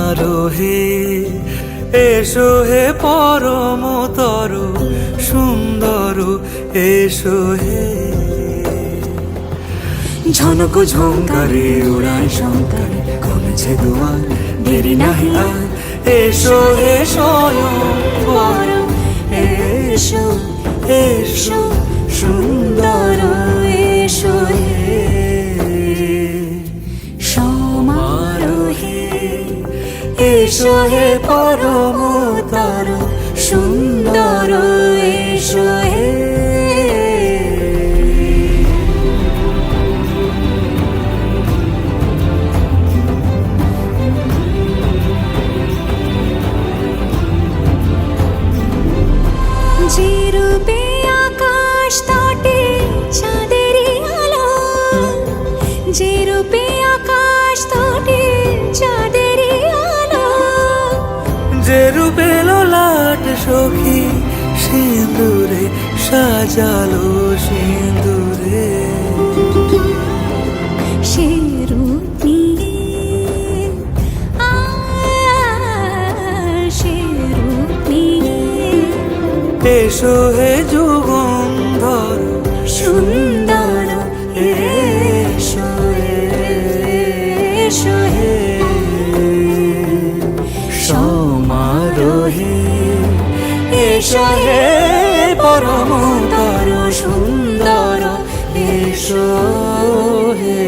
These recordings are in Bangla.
সমারোহে এসো হে পরমতর সুন্দর এসো হে। ঝনক ঝঙ্কারে উড়ায় শঙ্কারে কমেছে দুয়ার দেরি নাহি আর। এসো হে স্বয়ং বর এসো এসো সুন্দর এসো হে। সমারোহে এসো হে পরমতর সুন্দর এসো হে। যে রূপে আকাশ তটে চাঁদেরই আলো, যে রূপে আকাশ তটে চাঁদেরই আলো, যে রূপে ললাট সখী সিঁদুরে সাজালো সিঁদুরে। সে রূপ নিয়ে সে রূপ নিয়ে এসো হে যুগন্ধর সুন্দর এসো এসো হে। সমারোহে এসো হে পরমতর সুন্দর এসো হে।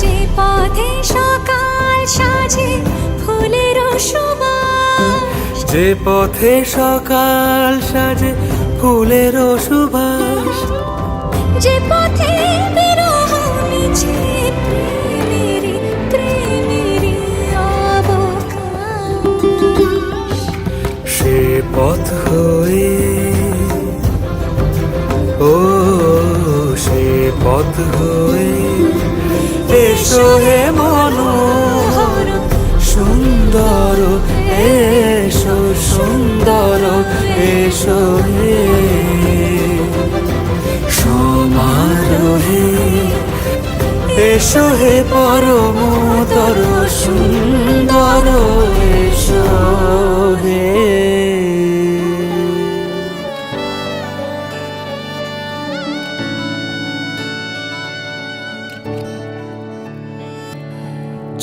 যে পথে সকাল সাজে ফুলের সুবাস, যে পথে সকাল সাজে ফুলের সুবাস, যে পথে বিরহ মিছে প্রেমেরই প্রেমেরই অবকাশ, সে পথ হয়ে ও সে পথ হয়ে এসো হে মনোহর সুন্দর এসো সুন্দর এসো হে। সমারোহে এসো হে পরমতর সুন্দর এসো হে।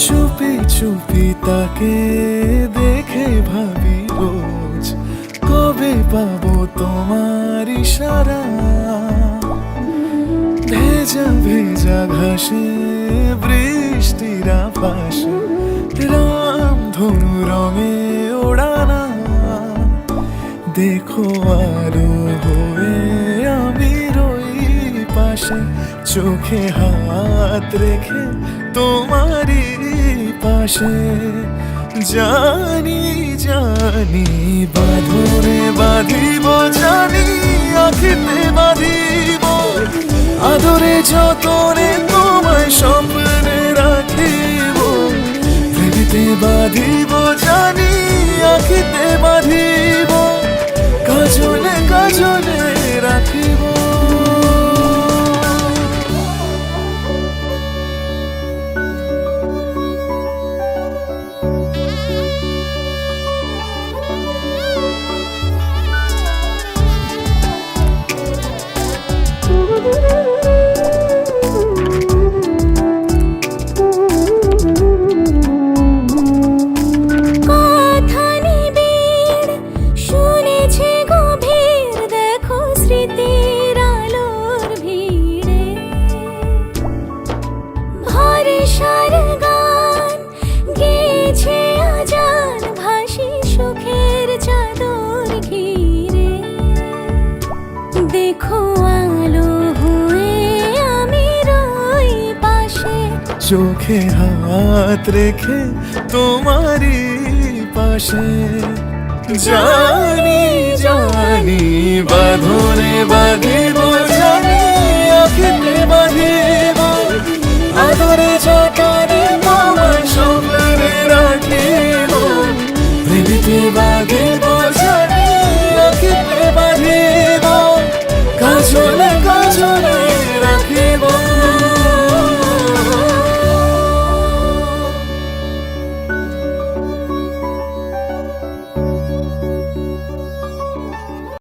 চুপি চুপি তাকে দেখে ভাবি রোজ কবে পাবো তোমার ইশারা। ভেজা ভেজা ঘাসে বৃষ্টির আভাসে রামধনু রঙে ওড়ানা। দেখো আরো হয়ে আমি রই পাশে, চোখে হাত রেখে তোমারই পাশে। জানি জানি বাঁধনে বাঁধিব, জানি আখিতে বাঁধিব, আদরে যতনে তোমায় স্বপ্নে রাখিব। প্রেমেতে বাঁধিব, জানি আখিতে বাঁধিব, কাজলে কাজলে রাখিব। কথা নিবিড় শুনেছে গভীর, দেখো স্মৃতির আলোর ভিড়ে ভরসার গান গেছে আজান ভাসি সুখের চাদর ঘিরে। দেখো আলো হয়ে আমি রই পাশে, চোখে হাত রেখে তোমারই পাশে। জানি জানি বাঁধনে বাঁধিব, জানি আখিতে বাঁধিব, আদরে যতনে